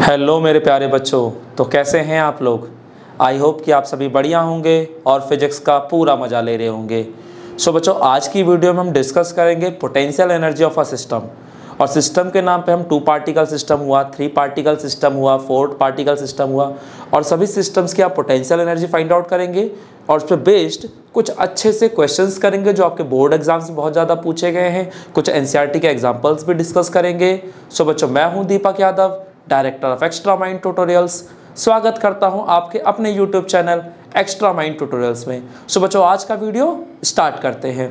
Hello मेरे प्यारे बच्चों, तो कैसे हैं आप लोग। आई होप कि आप सभी बढ़िया होंगे और फिजिक्स का पूरा मज़ा ले रहे होंगे। सो बच्चों, आज की वीडियो में हम डिस्कस करेंगे potential energy of a system. और सिस्टम के नाम पे हम 2 पार्टिकल सिस्टम हुआ, 3 पार्टिकल सिस्टम हुआ, 4 पार्टिकल सिस्टम हुआ, और सभी सिस्टम्स की आप पोटेंशियल एनर्जी फाइंड आउट करेंगे और उस पर बेस्ड कुछ अच्छे से क्वेश्चंस करेंगे जो आपके बोर्ड एग्जाम्स में बहुत ज़्यादा पूछे गए हैं। कुछ एनसीईआरटी के एग्जाम्पल्स भी डिस्कस करेंगे। सो बच्चों, मैं हूँ Deepak Yadav, director of extra mind tutorials. स्वागत करता हूं आपके अपने YouTube channel extra mind tutorials में। सो बच्चों, आज का वीडियो स्टार्ट करते हैं।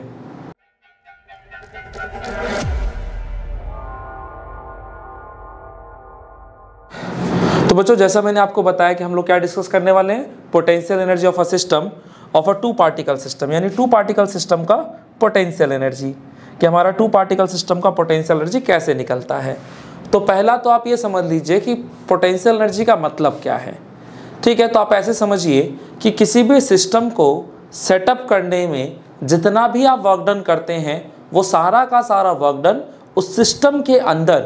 तो बच्चों, जैसा मैंने आपको बताया कि हम लोग क्या डिस्कस करने वाले हैं, potential energy of a system of a 2 particle system, यानी 2 पार्टिकल सिस्टम का पोटेंशियल एनर्जी, कि हमारा 2 पार्टिकल सिस्टम का पोटेंशियल एनर्जी कैसे निकलता है। तो पहला तो आप ये समझ लीजिए कि पोटेंशियल एनर्जी का मतलब क्या है। ठीक है, तो आप ऐसे समझिए कि किसी भी सिस्टम को सेटअप करने में जितना भी आप वर्क डन करते हैं, वो सारा का सारा वर्क डन उस सिस्टम के अंदर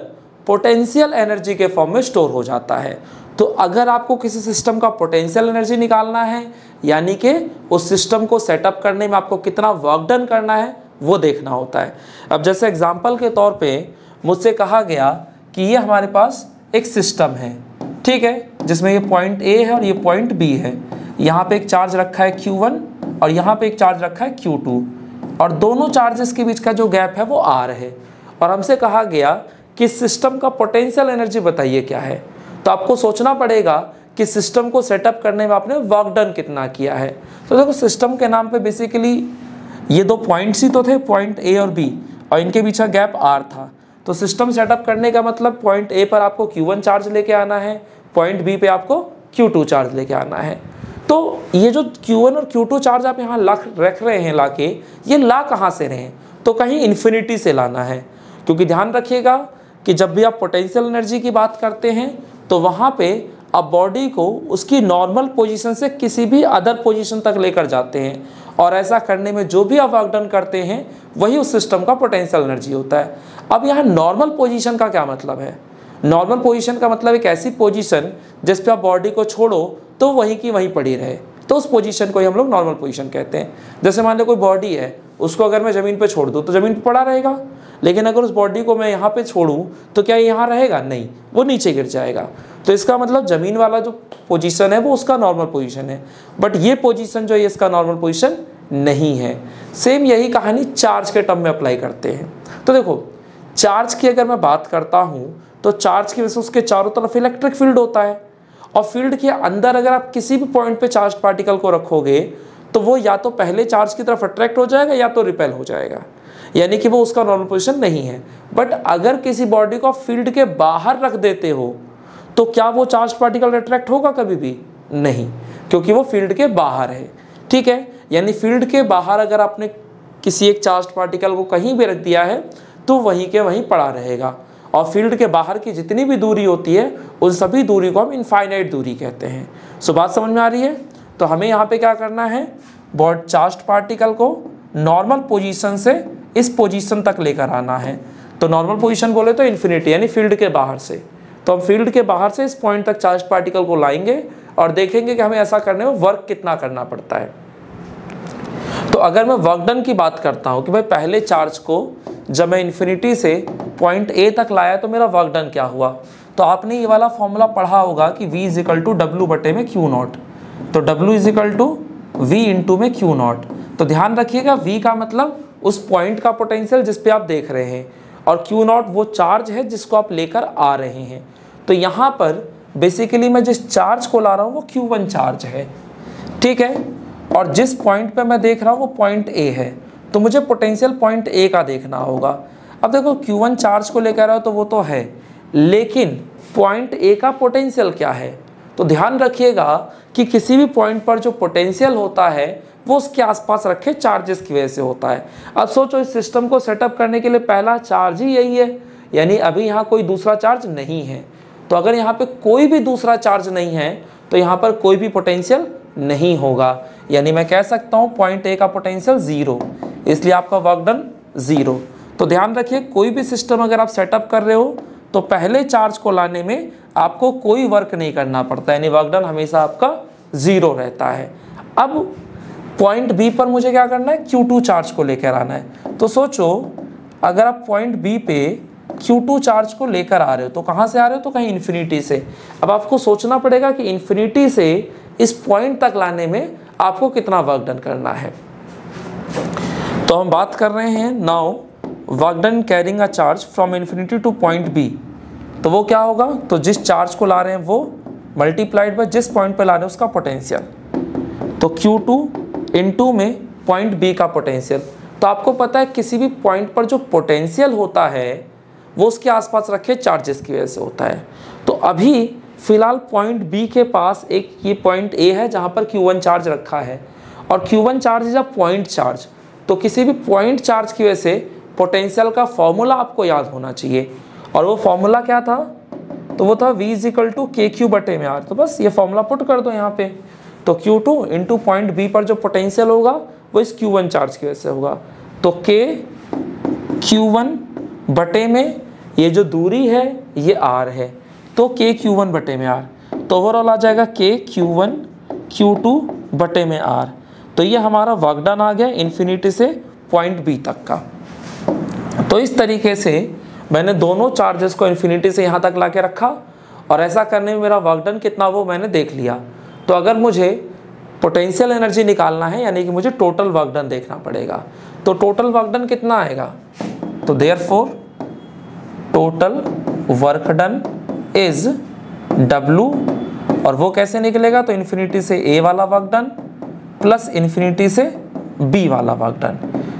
पोटेंशियल एनर्जी के फॉर्म में स्टोर हो जाता है। तो अगर आपको किसी सिस्टम का पोटेंशियल एनर्जी निकालना है, यानी कि उस सिस्टम को सेटअप करने में आपको कितना वर्क डन करना है, वो देखना होता है। अब जैसे एग्जाम्पल के तौर पर मुझसे कहा गया कि ये हमारे पास एक सिस्टम है, ठीक है, जिसमें ये पॉइंट ए है और ये पॉइंट बी है। यहाँ पे एक चार्ज रखा है Q1 और यहाँ पे एक चार्ज रखा है Q2, और दोनों चार्जेस के बीच का जो गैप है वो R है। और हमसे कहा गया कि सिस्टम का पोटेंशियल एनर्जी बताइए क्या है। तो आपको सोचना पड़ेगा कि सिस्टम को सेटअप करने में आपने वर्क डन कितना किया है। तो देखो, सिस्टम के नाम पे बेसिकली ये 2 पॉइंट्स ही तो थे, पॉइंट ए और बी, और इनके बीच का गैप R था। तो सिस्टम सेटअप करने का मतलब पॉइंट ए पर आपको Q1 चार्ज लेके आना है, पॉइंट बी पे आपको Q2 चार्ज लेके आना है। तो ये जो Q1 और Q2 चार्ज आप यहाँ रख रहे हैं लाके, ये ला कहाँ से रहे हैं, तो कहीं इन्फिनिटी से लाना है। क्योंकि ध्यान रखिएगा कि जब भी आप पोटेंशियल एनर्जी की बात करते हैं तो वहाँ पे आप बॉडी को उसकी नॉर्मल पोजीशन से किसी भी अदर पोजीशन तक लेकर जाते हैं, और ऐसा करने में जो भी आप वर्क डन करते हैं वही उस सिस्टम का पोटेंशियल एनर्जी होता है। अब यहाँ नॉर्मल पोजीशन का क्या मतलब है। नॉर्मल पोजीशन का मतलब एक ऐसी पोजीशन जिस पे आप बॉडी को छोड़ो तो वहीं की वहीं पड़ी रहे, तो उस पोजीशन को ही हम लोग नॉर्मल पोजीशन कहते हैं। जैसे मान लो कोई बॉडी है, उसको अगर मैं ज़मीन पे छोड़ दूँ तो ज़मीन पे पड़ा रहेगा, लेकिन अगर उस बॉडी को मैं यहाँ पे छोड़ूँ तो क्या यहाँ रहेगा, नहीं, वो नीचे गिर जाएगा। तो इसका मतलब ज़मीन वाला जो पोजीशन है वो उसका नॉर्मल पोजीशन है, बट ये पोजीशन जो है इसका नॉर्मल पोजीशन नहीं है। सेम यही कहानी चार्ज के टर्म में अप्लाई करते हैं। तो देखो, चार्ज की अगर मैं बात करता हूँ तो चार्ज की वजह से उसके चारों तरफ इलेक्ट्रिक फील्ड होता है, और फील्ड के अंदर अगर आप किसी भी पॉइंट पे चार्ज पार्टिकल को रखोगे तो वो या तो पहले चार्ज की तरफ अट्रैक्ट हो जाएगा या तो रिपेल हो जाएगा, यानी कि वो उसका नॉर्मल पोजीशन नहीं है। बट अगर किसी बॉडी को फील्ड के बाहर रख देते हो तो क्या वो चार्ज पार्टिकल अट्रैक्ट होगा? कभी भी नहीं, क्योंकि वो फील्ड के बाहर है। ठीक है, यानी फील्ड के बाहर अगर आपने किसी एक चार्ज पार्टिकल को कहीं भी रख दिया है तो वहीं के वहीं पड़ा रहेगा, और फील्ड के बाहर की जितनी भी दूरी होती है उन सभी दूरी को हम इनफाइनाइट दूरी कहते हैं। सो बात समझ में आ रही है। तो हमें यहाँ पे क्या करना है, चार्ज पार्टिकल को नॉर्मल पोजीशन से इस पोजीशन तक लेकर आना है। तो नॉर्मल पोजीशन बोले तो इन्फिनिटी, यानी फील्ड के बाहर से। तो हम फील्ड के बाहर से इस पॉइंट तक चार्ज पार्टिकल को लाएंगे और देखेंगे कि हमें ऐसा करने में वर्क कितना करना पड़ता है। तो अगर मैं वर्क डन की बात करता हूँ कि भाई पहले चार्ज को जब मैं इन्फिनिटी से पॉइंट ए तक लाया तो मेरा वर्क डन क्या हुआ, तो आपने ये वाला फॉर्मूला पढ़ा होगा कि V = W बटे में Q0। तो W = V इंटू में Q0। तो ध्यान रखिएगा, V का मतलब उस पॉइंट का पोटेंशियल जिस पे आप देख रहे हैं, और Q0 वो चार्ज है जिसको आप लेकर आ रहे हैं। तो यहाँ पर बेसिकली मैं जिस चार्ज को ला रहा हूँ वो Q1 चार्ज है, ठीक है, और जिस पॉइंट पे मैं देख रहा हूँ वो पॉइंट A है। तो मुझे पोटेंशियल पॉइंट A का देखना होगा। अब देखो, Q1 चार्ज को लेकर आओ तो वो तो है, लेकिन पॉइंट A का पोटेंशियल क्या है। तो ध्यान रखिएगा कि किसी भी पॉइंट पर जो पोटेंशियल होता है वो उसके आसपास रखे चार्जेस की वजह से होता है। अब सोचो, इस सिस्टम को सेटअप करने के लिए पहला चार्ज ही यही है, यानी अभी यहाँ कोई दूसरा चार्ज नहीं है। तो अगर यहाँ पे कोई भी दूसरा चार्ज नहीं है तो यहाँ पर कोई भी पोटेंशियल नहीं होगा, यानी मैं कह सकता हूँ पॉइंट ए का पोटेंशियल 0, इसलिए आपका वर्क डन 0। तो ध्यान रखिए, कोई भी सिस्टम अगर आप सेटअप कर रहे हो तो पहले चार्ज को लाने में आपको कोई वर्क नहीं करना पड़ता, यानी वर्क डन हमेशा आपका 0 रहता है। अब पॉइंट बी पर मुझे क्या करना है, Q2 चार्ज को लेकर आना है। तो सोचो अगर आप पॉइंट बी पे Q2 चार्ज को लेकर आ रहे हो तो कहाँ से आ रहे हो, तो कहीं इन्फिनिटी से। अब आपको सोचना पड़ेगा कि इन्फिनिटी से इस पॉइंट तक लाने में आपको कितना वर्क डन करना है। तो हम बात कर रहे हैं now work done carrying a charge from infinity to point B. तो वो क्या होगा, तो जिस चार्ज को ला रहे हैं वो मल्टीप्लाइड बाय जिस पॉइंट पे ला रहे हैं उसका पोटेंशियल। तो Q2 इनटू में पॉइंट बी का पोटेंशियल। तो आपको पता है किसी भी पॉइंट पर जो पोटेंशियल होता है वो उसके आसपास रखे चार्जेस की वजह से होता है। तो अभी फिलहाल पॉइंट बी के पास एक ये पॉइंट ए है जहाँ पर Q1 चार्ज रखा है, और Q1 charge is a point charge. तो किसी भी पॉइंट चार्ज की वजह से पोटेंशियल का फॉर्मूला आपको याद होना चाहिए, और वो फॉर्मूला क्या था, तो वो था V = KQ/R। तो बस ये फॉर्मूला पुट कर दो यहाँ पे। तो Q2 इंटू पॉइंट बी पर जो पोटेंशियल होगा वो इस Q1 चार्ज की वजह से होगा। तो K Q1 बटे में ये जो दूरी है ये R है, तो K Q1 बटे में R। तो ओवरऑल आ जाएगा K Q1 Q2 बटे में R। तो ये हमारा वर्क डन आ गया इन्फिनिटी से पॉइंट बी तक का। तो इस तरीके से मैंने दोनों चार्जेस को इन्फिनिटी से यहाँ तक ला के रखा, और ऐसा करने में मेरा वर्क डन कितना वो मैंने देख लिया। तो अगर मुझे पोटेंशियल एनर्जी निकालना है, यानी कि मुझे टोटल वर्क डन देखना पड़ेगा, तो टोटल वर्क डन कितना आएगा, तो therefore total work done is W, और वो कैसे निकलेगा, तो इन्फिनिटी से A वाला वर्क डन प्लस इन्फिनिटी से B वाला वर्क डन।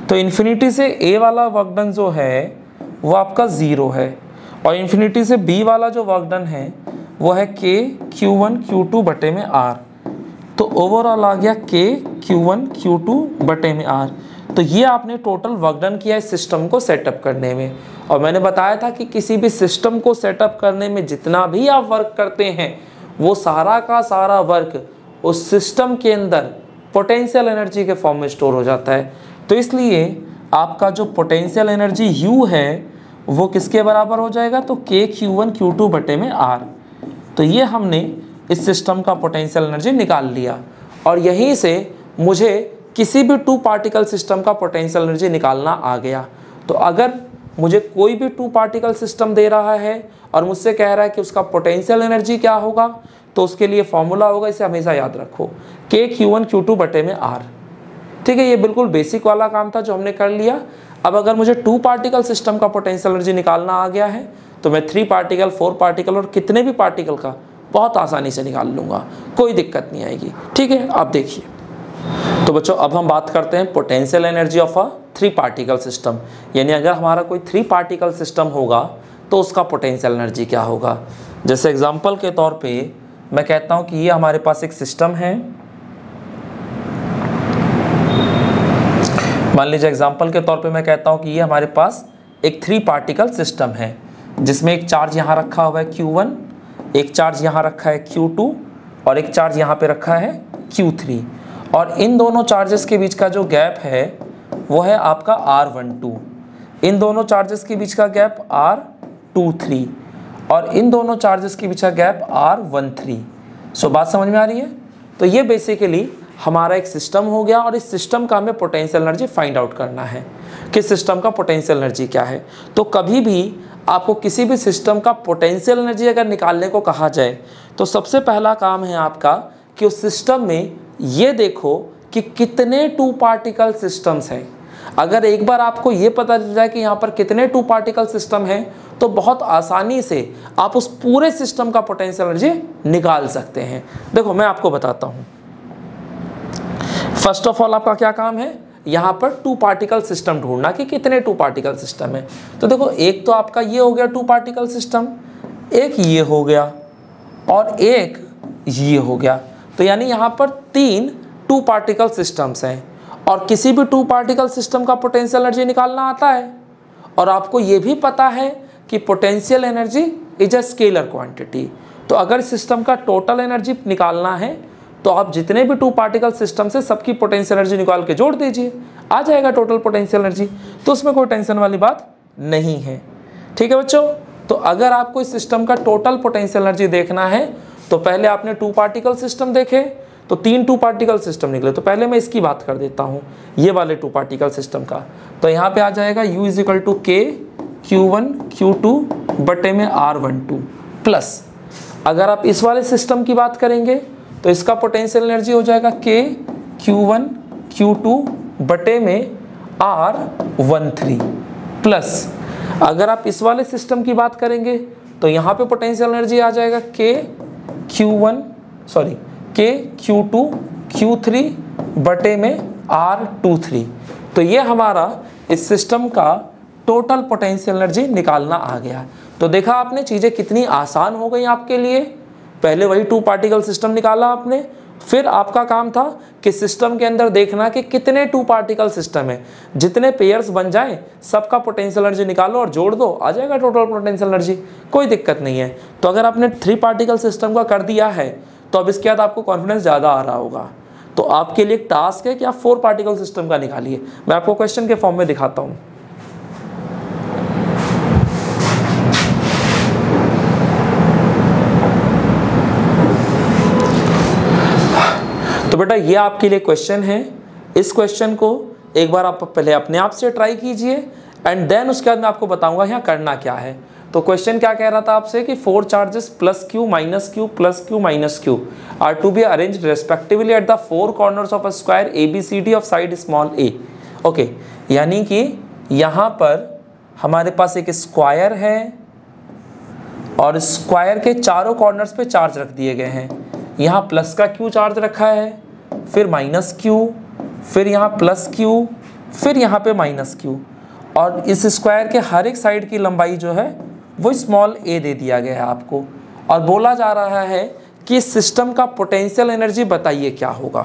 तो इन्फिनिटी से A वाला वर्क डन जो है वो आपका 0 है, और इन्फिनिटी से B वाला जो वर्क डन है वो है K Q1 Q2 बटे में R। तो ओवरऑल आ गया K Q1 Q2 बटे में R। तो ये आपने टोटल वर्क डन किया इस सिस्टम को सेटअप करने में। और मैंने बताया था कि किसी भी सिस्टम को सेटअप करने में जितना भी आप वर्क करते हैं वो सारा का सारा वर्क उस सिस्टम के अंदर पोटेंशियल एनर्जी के फॉर्म में स्टोर हो जाता है। तो इसलिए आपका जो पोटेंशियल एनर्जी U है वो किसके बराबर हो जाएगा, तो K Q1 Q2 बटे में R। तो ये हमने इस सिस्टम का पोटेंशियल एनर्जी निकाल लिया, और यहीं से मुझे किसी भी 2 पार्टिकल सिस्टम का पोटेंशियल एनर्जी निकालना आ गया। तो अगर मुझे कोई भी 2 पार्टिकल सिस्टम दे रहा है और मुझसे कह रहा है कि उसका पोटेंशियल एनर्जी क्या होगा, तो उसके लिए फॉर्मूला होगा, इसे हमेशा याद रखो, K Q1 Q2 बटे में R। ठीक है, ये बिल्कुल बेसिक वाला काम था जो हमने कर लिया। अब अगर मुझे 2 पार्टिकल सिस्टम का पोटेंशियल एनर्जी निकालना आ गया है तो मैं 3 पार्टिकल 4 पार्टिकल और कितने भी पार्टिकल का बहुत आसानी से निकाल लूँगा, कोई दिक्कत नहीं आएगी। ठीक है, आप देखिए। तो बच्चों अब हम बात करते हैं potential energy of a 3 particle system, यानी अगर हमारा कोई 3 पार्टिकल सिस्टम होगा तो उसका पोटेंशियल एनर्जी क्या होगा। जैसे एग्जांपल के तौर पे मैं कहता हूं कि ये हमारे पास एक सिस्टम है, मान लीजिए एग्जांपल के तौर पे मैं कहता हूं कि ये हमारे पास एक 3 पार्टिकल सिस्टम है जिसमें एक चार्ज यहाँ रखा हुआ है Q1, एक चार्ज यहाँ रखा है Q2 और एक चार्ज यहाँ पे रखा है Q3, और इन दोनों चार्जेस के बीच का जो गैप है वो है आपका R12, इन दोनों चार्जेस के बीच का गैप R23 और इन दोनों चार्जेस के बीच का गैप R13। सो बात समझ में आ रही है। तो ये बेसिकली हमारा एक सिस्टम हो गया, और इस सिस्टम का हमें पोटेंशियल एनर्जी फाइंड आउट करना है कि सिस्टम का पोटेंशियल एनर्जी क्या है। तो कभी भी आपको किसी भी सिस्टम का पोटेंशियल एनर्जी अगर निकालने को कहा जाए तो सबसे पहला काम है आपका कि उस सिस्टम में ये देखो कि कितने 2 पार्टिकल सिस्टम्स हैं। अगर एक बार आपको ये पता चल जाए कि यहाँ पर कितने 2 पार्टिकल सिस्टम हैं तो बहुत आसानी से आप उस पूरे सिस्टम का पोटेंशियल एनर्जी निकाल सकते हैं। देखो मैं आपको बताता हूँ। फर्स्ट ऑफ ऑल आपका क्या काम है, यहाँ पर 2 पार्टिकल सिस्टम ढूंढना कि कितने 2 पार्टिकल सिस्टम है। तो देखो एक तो आपका ये हो गया 2 पार्टिकल सिस्टम, एक ये हो गया और एक ये हो गया। तो यानी यहाँ पर 3 2 पार्टिकल सिस्टम्स हैं, और किसी भी 2 पार्टिकल सिस्टम का पोटेंशियल एनर्जी निकालना आता है। और आपको ये भी पता है कि potential energy is a scalar quantity. तो अगर सिस्टम का टोटल एनर्जी निकालना है तो आप जितने भी 2 पार्टिकल सिस्टम से सबकी पोटेंशियल एनर्जी निकाल के जोड़ दीजिए, आ जाएगा टोटल पोटेंशियल एनर्जी। तो उसमें कोई टेंशन वाली बात नहीं है। ठीक है बच्चों, तो अगर आपको इस सिस्टम का टोटल पोटेंशियल एनर्जी देखना है तो पहले आपने 2 पार्टिकल सिस्टम देखे, तो 3 2 पार्टिकल सिस्टम निकले। तो पहले मैं इसकी बात कर देता हूँ, ये वाले 2 पार्टिकल सिस्टम का। तो यहाँ पे आ जाएगा U = K Q1 Q2 बटे में R12 प्लस, अगर आप इस वाले सिस्टम की बात करेंगे तो इसका पोटेंशियल एनर्जी हो जाएगा K Q1 Q2 बटे में R13 प्लस, अगर आप इस वाले सिस्टम की बात करेंगे तो यहाँ पे पोटेंशियल एनर्जी आ जाएगा K Q2 Q3 बटे में R23। तो ये हमारा इस सिस्टम का टोटल पोटेंशियल एनर्जी निकालना आ गया। तो देखा आपने चीज़ें कितनी आसान हो गई आपके लिए। पहले वही 2 पार्टिकल सिस्टम निकाला आपने, फिर आपका काम था कि सिस्टम के अंदर देखना कि कितने 2 पार्टिकल सिस्टम है, जितने पेयर्स बन जाएं सबका पोटेंशियल एनर्जी निकालो और जोड़ दो, आ जाएगा टोटल पोटेंशियल एनर्जी, कोई दिक्कत नहीं है। तो अगर आपने 3 पार्टिकल सिस्टम का कर दिया है तो अब इसके बाद आपको कॉन्फिडेंस ज़्यादा आ रहा होगा। तो आपके लिए एक टास्क है कि आप 4 पार्टिकल सिस्टम का निकालिए। मैं आपको क्वेश्चन के फॉर्म में दिखाता हूँ। तो बेटा ये आपके लिए क्वेश्चन है। इस क्वेश्चन को एक बार आप पहले अपने आप से ट्राई कीजिए एंड देन उसके बाद मैं आपको बताऊंगा यहाँ करना क्या है। तो क्वेश्चन क्या कह रहा था आपसे कि 4 charges +Q -Q +Q -Q are to be arranged respectively at the 4 corners of a square ABCD of side small a। Okay, यानी कि यहाँ पर हमारे पास एक स्क्वायर है और स्क्वायर के चारों कॉर्नर्स पे चार्ज रख दिए गए हैं। यहाँ प्लस का Q चार्ज रखा है, फिर -Q, फिर यहाँ +Q, फिर यहाँ पे -Q, और इस स्क्वायर के हर एक साइड की लंबाई जो है वो स्मॉल a दे दिया गया है आपको, और बोला जा रहा है कि इस सिस्टम का पोटेंशियल एनर्जी बताइए क्या होगा।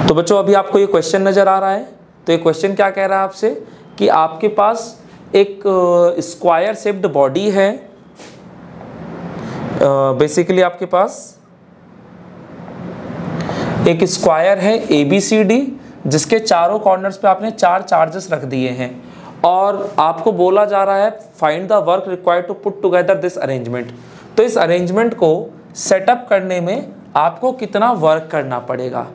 तो बच्चों अभी आपको ये क्वेश्चन नजर आ रहा है। तो ये क्वेश्चन क्या कह रहा है आपसे कि आपके पास एक स्क्वायर शेप्ड बॉडी है। बेसिकली आपके पास एक स्क्वायर है ABCD जिसके चारों कॉर्नर्स पे आपने 4 चार्जेस रख दिए हैं, और आपको बोला जा रहा है find the work required to put together this arrangement. तो इस अरेंजमेंट को सेटअप करने में आपको कितना वर्क करना पड़ेगा।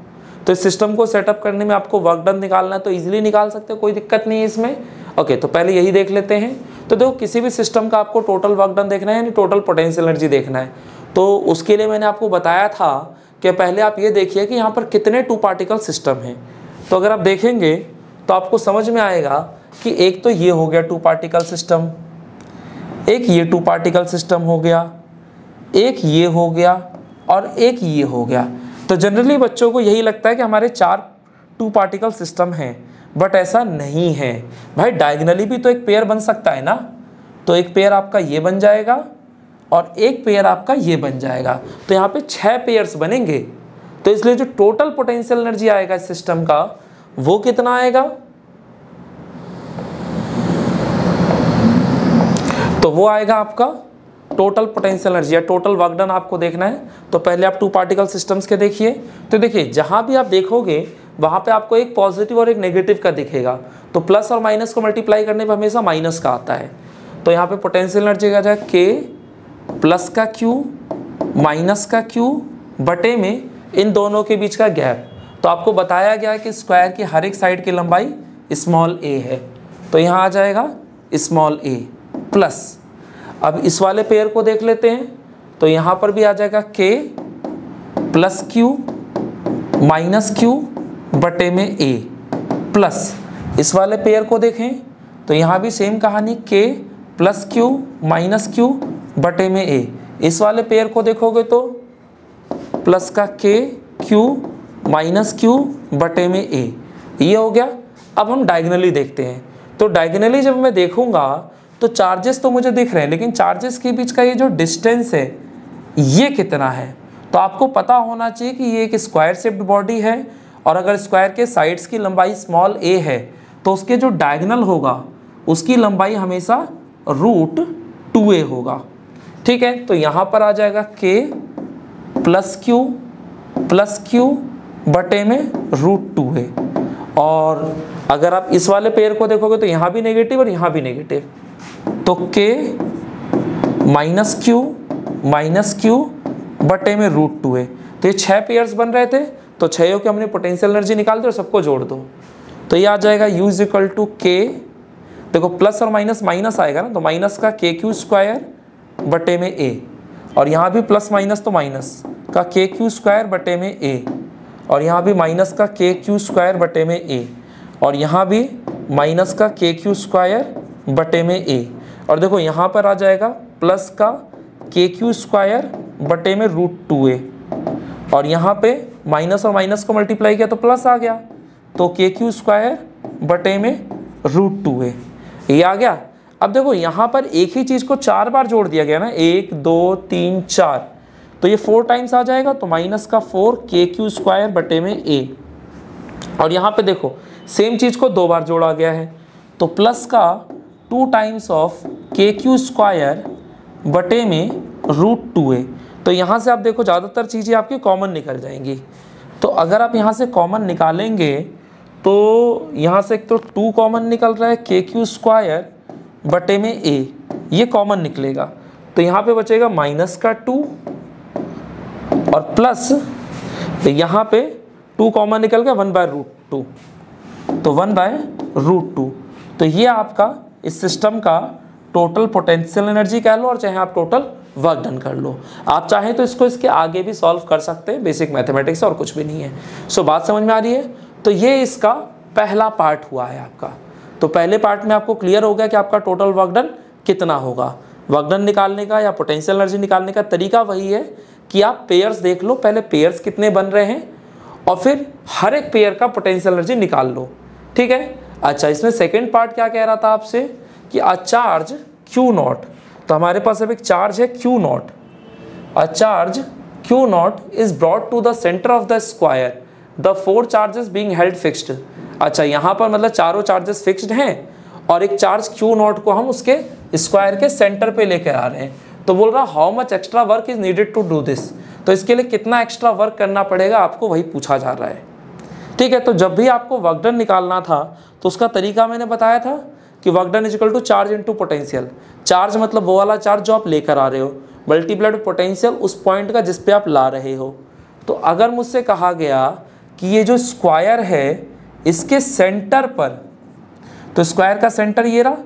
तो इस सिस्टम को सेटअप करने में आपको वर्क डन निकालना है, तो इजीली निकाल सकते हो, कोई दिक्कत नहीं है इसमें। ओके, तो पहले यही देख लेते हैं। तो देखो किसी भी सिस्टम का आपको टोटल वर्क डन देखना है यानी टोटल पोटेंशियल एनर्जी देखना है, तो उसके लिए मैंने आपको बताया था कि पहले आप ये देखिए कि यहाँ पर कितने 2 पार्टिकल सिस्टम हैं। तो अगर आप देखेंगे तो आपको समझ में आएगा कि एक तो ये हो गया 2 पार्टिकल सिस्टम, एक ये 2 पार्टिकल सिस्टम हो गया, एक ये हो गया और एक ये हो गया। तो जनरली बच्चों को यही लगता है कि हमारे 4 2 पार्टिकल सिस्टम हैं, बट ऐसा नहीं है भाई। डायगोनली भी तो एक पेयर बन सकता है ना। तो एक पेयर आपका ये बन जाएगा और एक पेयर आपका ये बन जाएगा, तो यहाँ पे 6 पेयर्स बनेंगे। तो इसलिए जो टोटल पोटेंशियल एनर्जी आएगा इस सिस्टम का वो कितना आएगा, तो वो आएगा आपका टोटल पोटेंशियल एनर्जी या टोटल वर्क डन आपको देखना है। तो पहले आप 2 पार्टिकल सिस्टम्स के देखिए। तो देखिए जहाँ भी आप देखोगे वहाँ पे आपको एक पॉजिटिव और एक नेगेटिव का दिखेगा। तो प्लस और माइनस को मल्टीप्लाई करने पर हमेशा माइनस का आता है। तो यहाँ पे पोटेंशियल एनर्जी आ जाए K प्लस का Q माइनस का Q बटे में इन दोनों के बीच का गैप। तो आपको बताया गया है कि स्क्वायर की हर एक साइड की लंबाई स्मॉल a है, तो यहाँ आ जाएगा स्मॉल a प्लस। अब इस वाले पेयर को देख लेते हैं। तो यहाँ पर भी आ जाएगा K plus Q minus Q बटे में a प्लस। इस वाले पेयर को देखें तो यहाँ भी सेम कहानी K plus Q minus Q बटे में a। इस वाले पेयर को देखोगे तो प्लस का K Q माइनस Q बटे में a, ये हो गया। अब हम डायगोनली देखते हैं। तो डायगोनली जब मैं देखूंगा तो चार्जेस तो मुझे दिख रहे हैं, लेकिन चार्जेस के बीच का ये जो डिस्टेंस है ये कितना है। तो आपको पता होना चाहिए कि ये एक स्क्वायर शेप्ड बॉडी है, और अगर स्क्वायर के साइड्स की लंबाई स्मॉल a है तो उसके जो डायगोनल होगा उसकी लंबाई हमेशा √2a होगा। ठीक है, तो यहाँ पर आ जाएगा K प्लस Q बटे में √2a, और अगर आप इस वाले पेयर को देखोगे तो यहाँ भी नेगेटिव और यहाँ भी नेगेटिव, तो K माइनस क्यू बटे में √2 है। तो ये 6 पेयर्स बन रहे थे, तो 6 की हमने पोटेंशियल एनर्जी निकाल दी और सबको जोड़ दो, तो ये आ जाएगा U = K, देखो प्लस और माइनस माइनस आएगा ना, तो माइनस का KQ² बटे में A, और यहाँ भी प्लस माइनस तो माइनस का KQ² बटे में A, और यहाँ भी माइनस का KQ² बटे में A, और यहाँ भी माइनस का KQ² बटे में A, और देखो यहाँ पर आ जाएगा प्लस का KQ² बटे में √2a, और यहाँ पे माइनस और माइनस को मल्टीप्लाई किया तो प्लस आ गया, तो KQ² बटे में √2a, ये आ गया। अब देखो यहाँ पर एक ही चीज़ को 4 बार जोड़ दिया गया ना, 1 2 3 4, तो ये 4 टाइम्स आ जाएगा, तो माइनस का 4 KQ² बटे में A, और यहाँ पे देखो सेम चीज़ को 2 बार जोड़ा गया है, तो प्लस का 2 टाइम्स ऑफ KQ² बटे में √2a। तो यहाँ से आप देखो ज़्यादातर चीज़ें आपकी कॉमन निकल जाएंगी, तो अगर आप यहाँ से कॉमन निकालेंगे तो यहाँ से एक तो 2 कॉमन निकल रहा है, KQ² बटे में A, ये कॉमन निकलेगा, तो यहाँ पे बचेगा माइनस का 2 और प्लस यहाँ पे 2 कॉमन निकल गया 1/√2, तो 1/√2। तो ये आपका इस सिस्टम का टोटल पोटेंशियल एनर्जी कह लो, और चाहे आप टोटल वर्क डन कर लो। आप चाहें तो इसको इसके आगे भी सॉल्व कर सकते हैं, बेसिक मैथमेटिक्स और कुछ भी नहीं है। सो बात समझ में आ रही है? तो ये इसका पहला पार्ट हुआ है आपका। तो पहले पार्ट में आपको क्लियर हो गया कि आपका टोटल वर्क डन कितना होगा। वर्क डन निकालने का या पोटेंशियल एनर्जी निकालने का तरीका वही है कि आप पेयर्स देख लो, पहले पेयर्स कितने बन रहे हैं और फिर हर एक पेयर का पोटेंशियल एनर्जी निकाल लो, ठीक है। अच्छा, इसमें सेकेंड पार्ट क्या कह रहा था आपसे कि अ चार्ज Q0, तो हमारे पास अब एक चार्ज है Q0, a charge Q0 is brought to the centre of the square, the 4 charges being held fixed. अच्छा, यहाँ पर मतलब चारों चार्जेस फिक्स्ड हैं और एक चार्ज Q0 को हम उसके स्क्वायर के सेंटर पे लेकर आ रहे हैं। तो बोल रहा how much extra work is needed to do this, तो इसके लिए कितना एक्स्ट्रा वर्क करना पड़ेगा आपको, वही पूछा जा रहा है, ठीक है। तो जब भी आपको वर्क डन निकालना था तो उसका तरीका मैंने बताया था कि work done is equal to charge into potential. Charge मतलब वो वाला चार्ज जो आप लेकर आ रहे हो, मल्टीप्लाइड पोटेंशियल उस पॉइंट का जिस पे आप ला रहे हो। तो अगर मुझसे कहा गया कि ये जो स्क्वायर है इसके सेंटर पर, तो स्क्वायर का सेंटर ये रहा,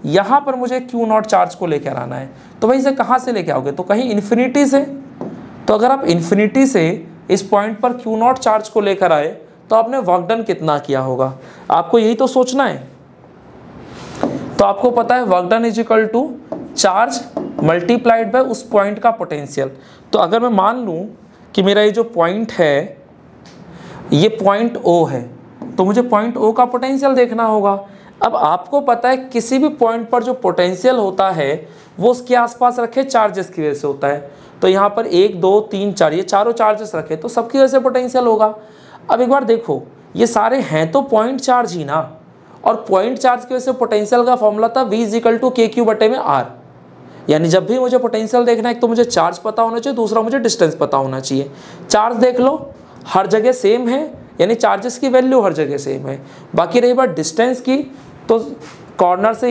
यहाँ पर मुझे Q0 चार्ज को लेकर आना है, तो भाई इसे कहाँ से लेके आओगे, तो कहीं इन्फिनिटी से। तो अगर आप इन्फिनिटी से इस पॉइंट पर Q0 चार्ज को लेकर आए तो आपने वर्क डन कितना किया होगा, आपको यही तो सोचना है। तो आपको पता है work done is equal to charge multiplied by उस पॉइंट का पोटेंशियल। तो अगर मैं मान लूँ कि मेरा ये जो पॉइंट है ये पॉइंट O है, तो मुझे पॉइंट O का पोटेंशियल देखना होगा। अब आपको पता है किसी भी पॉइंट पर जो पोटेंशियल होता है वो उसके आसपास रखे चार्जेस की वजह से होता है। तो यहाँ पर 1 2 3 4 ये चारों चार्जेस रखे तो सबकी वजह से पोटेंशियल होगा। अब एक बार देखो ये सारे हैं तो पॉइंट चार्ज ही ना, और पॉइंट चार्ज की वजह से पोटेंशियल का फॉर्मूला था V = KQ बटे में R। यानी जब भी मुझे पोटेंशियल देखना है, एक तो मुझे चार्ज पता होना चाहिए, दूसरा मुझे डिस्टेंस पता होना चाहिए। चार्ज देख लो हर जगह सेम है, यानी चार्जेस की वैल्यू हर जगह सेम है। बाकी रही बात डिस्टेंस की, तो कॉर्नर से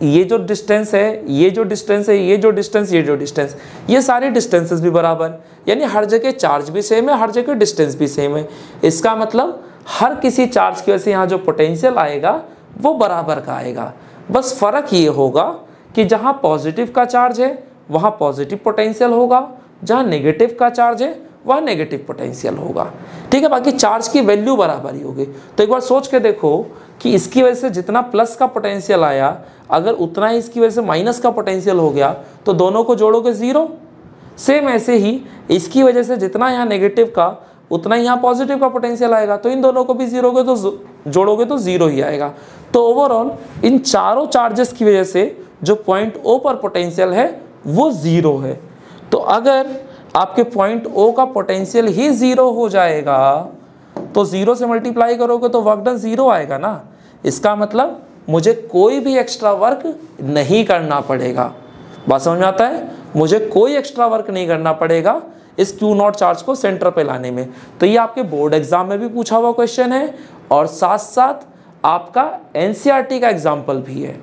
ये जो डिस्टेंस है, ये जो डिस्टेंस है, ये जो डिस्टेंस, ये जो डिस्टेंस, ये सारे डिस्टेंसेस भी बराबर, यानी हर जगह चार्ज भी सेम है, हर जगह डिस्टेंस भी सेम है। इसका मतलब हर किसी चार्ज की वजह से यहाँ जो पोटेंशियल आएगा वो बराबर का आएगा। बस फ़र्क ये होगा कि जहाँ पॉजिटिव का चार्ज है वहाँ पॉजिटिव पोटेंशियल होगा, जहाँ नेगेटिव का चार्ज है वह नेगेटिव पोटेंशियल होगा, ठीक है। बाकी चार्ज की वैल्यू बराबर ही होगी। तो एक बार सोच के देखो कि इसकी वजह से जितना प्लस का पोटेंशियल आया, अगर उतना ही इसकी वजह से माइनस का पोटेंशियल हो गया तो दोनों को जोड़ोगे 0। सेम ऐसे ही इसकी वजह से जितना यहाँ नेगेटिव का उतना ही यहाँ पॉजिटिव का पोटेंशियल आएगा, तो इन दोनों को भी जोड़ोगे तो 0 ही आएगा। तो ओवरऑल इन चारों चार्जेस की वजह से जो पॉइंट O पर पोटेंशियल है वो 0 है। तो अगर आपके पॉइंट O का पोटेंशियल ही 0 हो जाएगा तो 0 से मल्टीप्लाई करोगे तो वर्क डन 0 आएगा ना। इसका मतलब मुझे कोई भी एक्स्ट्रा वर्क नहीं करना पड़ेगा। बात समझ में आता है? मुझे कोई एक्स्ट्रा वर्क नहीं करना पड़ेगा इस Q0 चार्ज को सेंटर पे लाने में। तो ये आपके बोर्ड एग्जाम में भी पूछा हुआ क्वेश्चन है और साथ साथ आपका एनसीईआरटी का एग्जाम्पल भी है।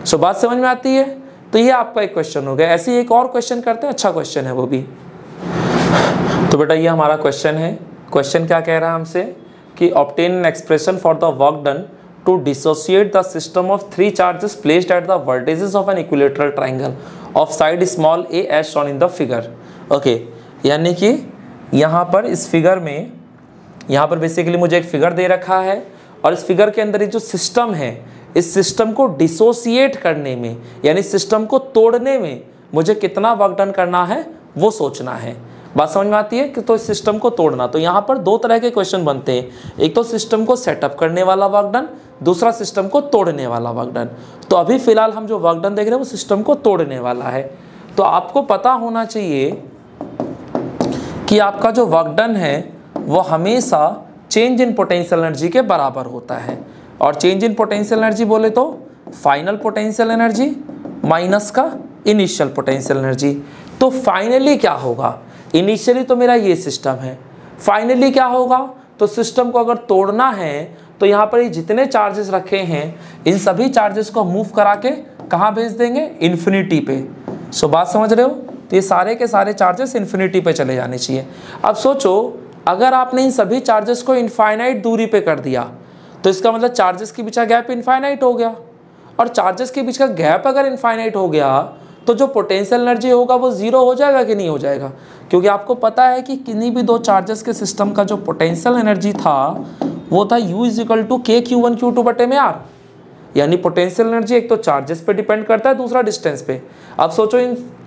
सो बात समझ में आती है। तो ये आपका एक क्वेश्चन हो गया। ऐसे ही एक और क्वेश्चन करते हैं, अच्छा क्वेश्चन है वो भी। तो बेटा ये हमारा क्वेश्चन है। क्वेश्चन क्या कह रहा है हमसे कि obtain an expression for the work done to dissociate the system of 3 charges placed at the vertices of an equilateral triangle of side small a as shown in the figure. Okay, यानी कि यहाँ पर इस figure में, यहाँ पर basically मुझे एक फिगर दे रखा है और इस फिगर के अंदर ये जो सिस्टम है, इस सिस्टम को डिसोशिएट करने में यानी सिस्टम को तोड़ने में मुझे कितना वर्क डन करना है वो सोचना है। बात समझ में आती है कि तो इस सिस्टम को तोड़ना, तो यहाँ पर 2 तरह के क्वेश्चन बनते हैं। एक तो सिस्टम को सेटअप करने वाला वर्क डन, दूसरा सिस्टम को तोड़ने वाला वर्क डन। तो अभी फिलहाल हम जो वर्क डन देख रहे हैं वो सिस्टम को तोड़ने वाला है। तो आपको पता होना चाहिए कि आपका जो वर्क डन है वो हमेशा चेंज इन पोटेंशियल एनर्जी के बराबर होता है। और चेंज इन पोटेंशियल एनर्जी बोले तो फाइनल पोटेंशियल एनर्जी माइनस का इनिशियल पोटेंशियल एनर्जी। तो फाइनली क्या होगा, इनिशियली तो मेरा ये सिस्टम है, फाइनली क्या होगा, तो सिस्टम को अगर तोड़ना है तो यहाँ पर ये जितने चार्जेस रखे हैं इन सभी चार्जेस को मूव करा के कहाँ भेज देंगे, इन्फिनिटी पे। सो बात समझ रहे हो। तो ये सारे के सारे चार्जेस इन्फिनिटी पे चले जाने चाहिए। अब सोचो अगर आपने इन सभी चार्जेस को इनफाइनाइट दूरी पे कर दिया तो इसका मतलब चार्जेस के बीच का गैप इनफाइनाइट हो गया, और चार्जेस के बीच का गैप अगर इनफाइनाइट हो गया तो जो पोटेंशियल एनर्जी होगा वो 0 हो जाएगा कि नहीं हो जाएगा। क्योंकि आपको पता है कि किन्हीं भी 2 चार्जेस के सिस्टम का जो पोटेंशियल एनर्जी था वो था U = k Q1Q2/r। यानी पोटेंशियल एनर्जी एक तो चार्जेस पे डिपेंड करता है, दूसरा डिस्टेंस पे। अब सोचो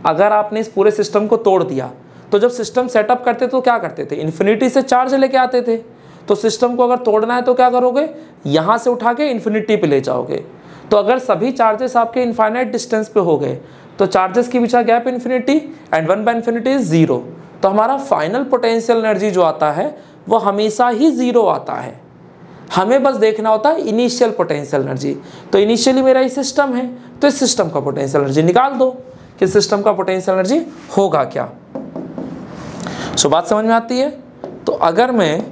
अगर आपने इस पूरे सिस्टम को तोड़ दिया तो जब सिस्टम सेटअप करते तो क्या करते थे, इन्फिनिटी से चार्ज लेके आते थे। तो सिस्टम को अगर तोड़ना है तो क्या करोगे, यहाँ से उठा के इन्फिनिटी पे ले जाओगे। तो अगर सभी चार्जेस आपके इनफाइनाइट डिस्टेंस पे हो गए तो चार्जेस के बीच का गैप इन्फिनिटी एंड 1/∞ इज 0। तो हमारा फाइनल पोटेंशियल एनर्जी जो आता है वो हमेशा ही 0 आता है। हमें बस देखना होता है इनिशियल पोटेंशियल एनर्जी। तो इनिशियली मेरा ये सिस्टम है तो इस सिस्टम का पोटेंशियल एनर्जी निकाल दो कि सिस्टम का पोटेंशियल एनर्जी होगा क्या। सो बात समझ में आती है। तो अगर मैं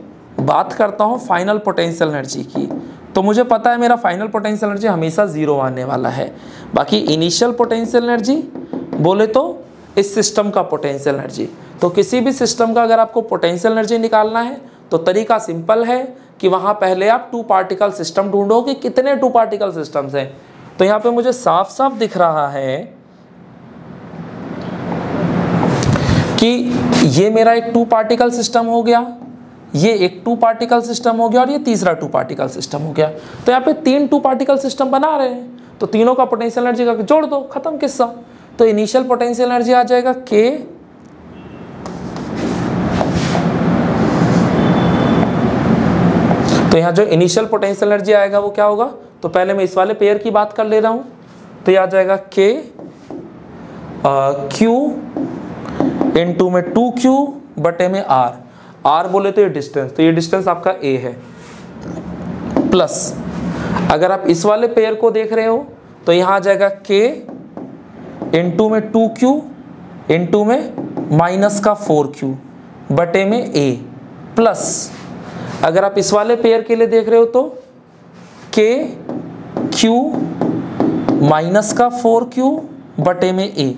बात करता हूँ फाइनल पोटेंशियल एनर्जी की तो मुझे पता है मेरा फाइनल पोटेंशियल एनर्जी हमेशा 0 आने वाला है। बाकी इनिशियल पोटेंशियल एनर्जी बोले तो इस सिस्टम का पोटेंशियल एनर्जी। तो किसी भी सिस्टम का अगर आपको पोटेंशियल एनर्जी निकालना है तो तरीका सिंपल है कि वहाँ पहले आप 2 पार्टिकल सिस्टम ढूंढो कि कितने 2 पार्टिकल सिस्टम्स हैं। तो यहाँ पे मुझे साफ साफ दिख रहा है कि ये मेरा एक 2 पार्टिकल सिस्टम हो गया, ये एक 2 पार्टिकल सिस्टम हो गया और ये तीसरा 2 पार्टिकल सिस्टम हो गया। तो यहाँ पे 3 2 पार्टिकल सिस्टम बना रहे हैं तो तीनों का पोटेंशियल एनर्जी का जोड़ दो, खत्म किस्सा। तो इनिशियल पोटेंशियल एनर्जी आ जाएगा K तो यहाँ जो इनिशियल पोटेंशियल एनर्जी आएगा वो क्या होगा, तो पहले मैं इस वाले पेयर की बात कर ले रहा हूँ। तो ये आ जाएगा K Q × में 2Q/r। R बोले तो ये डिस्टेंस, तो ये डिस्टेंस आपका A है, प्लस अगर आप इस वाले पेयर को देख रहे हो तो यहाँ आ जाएगा K × में 2Q × में -4Q/A, प्लस अगर आप इस वाले पेयर के लिए देख रहे हो तो K Q -4Q/A।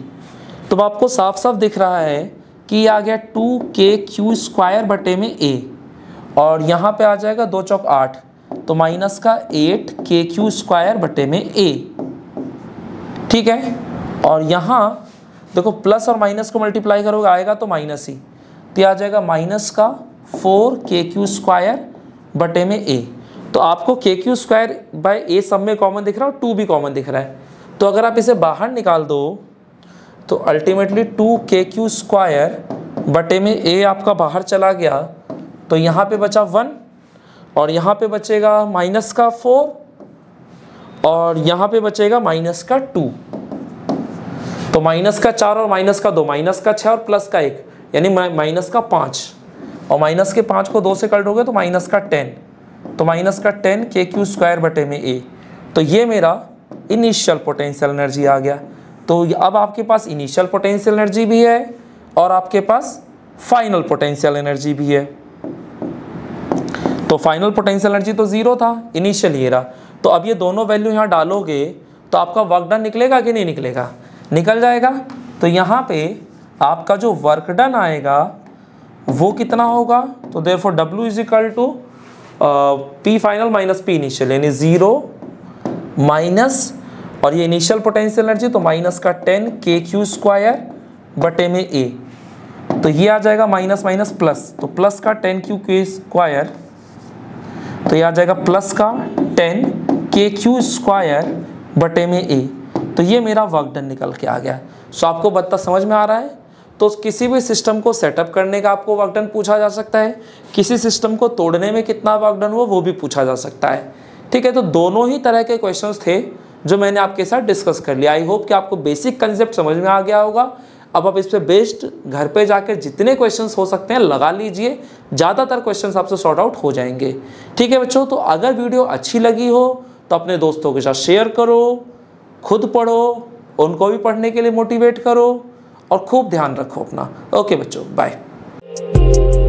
तो आपको साफ साफ दिख रहा है कि ये आ गया 2KQ²/A और यहाँ पे आ जाएगा 2 चौक 8 तो -8KQ²/A। ठीक है, और यहाँ देखो प्लस और माइनस को मल्टीप्लाई करोगे आएगा तो माइनस ही, तो आ जाएगा -4KQ²/A। तो आपको KQ²/A सब में कॉमन दिख रहा है और 2 भी कॉमन दिख रहा है। तो अगर आप इसे बाहर निकाल दो तो अल्टीमेटली 2KQ²/A आपका बाहर चला गया तो यहाँ पे बचा 1 और यहाँ पे बचेगा -4 और यहाँ पे बचेगा -2। तो -4 और -2, -6 और +1 यानी -5 और -5 को 2 से काटोगे तो -10, तो -10 KQ²/A। तो ये मेरा इनिशियल पोटेंशियल एनर्जी आ गया। तो अब आपके पास इनिशियल पोटेंशियल एनर्जी भी है और आपके पास फाइनल पोटेंशियल एनर्जी भी है। तो फाइनल पोटेंशियल एनर्जी तो 0 था, इनिशियल ये रहा। तो अब ये दोनों वैल्यू यहाँ डालोगे तो आपका वर्क डन निकलेगा कि नहीं निकलेगा? निकल जाएगा। तो यहाँ पे आपका जो वर्क डन आएगा वो कितना होगा? तो therefore W is equal to P final minus P initial, यानी 0 माइनस, और ये इनिशियल पोटेंशियल एनर्जी तो माइनस का 10 KQ स्क्वायर बटे में A, तो ये आ जाएगा माइनस माइनस प्लस, तो प्लस का 10QQ स्क्वायर, तो ये आ जाएगा प्लस का 10 KQ स्क्वायर बटे में A। तो ये मेरा वर्क डन निकल के आ गया। सो आपको बता समझ में आ रहा है? तो किसी भी सिस्टम को सेटअप करने का आपको वर्क डन पूछा जा सकता है, किसी सिस्टम को तोड़ने में कितना वर्क डन हुआ वो भी पूछा जा सकता है। ठीक है, तो दोनों ही तरह के क्वेश्चंस थे जो मैंने आपके साथ डिस्कस कर लिया। आई होप कि आपको बेसिक कंसेप्ट समझ में आ गया होगा। अब आप इस पे बेस्ड घर पे जाकर जितने क्वेश्चंस हो सकते हैं लगा लीजिए, ज़्यादातर क्वेश्चंस आपसे सॉर्ट आउट हो जाएंगे। ठीक है बच्चों, तो अगर वीडियो अच्छी लगी हो तो अपने दोस्तों के साथ शेयर करो, खुद पढ़ो, उनको भी पढ़ने के लिए मोटिवेट करो और खूब ध्यान रखो अपना। ओके बच्चों, बाय।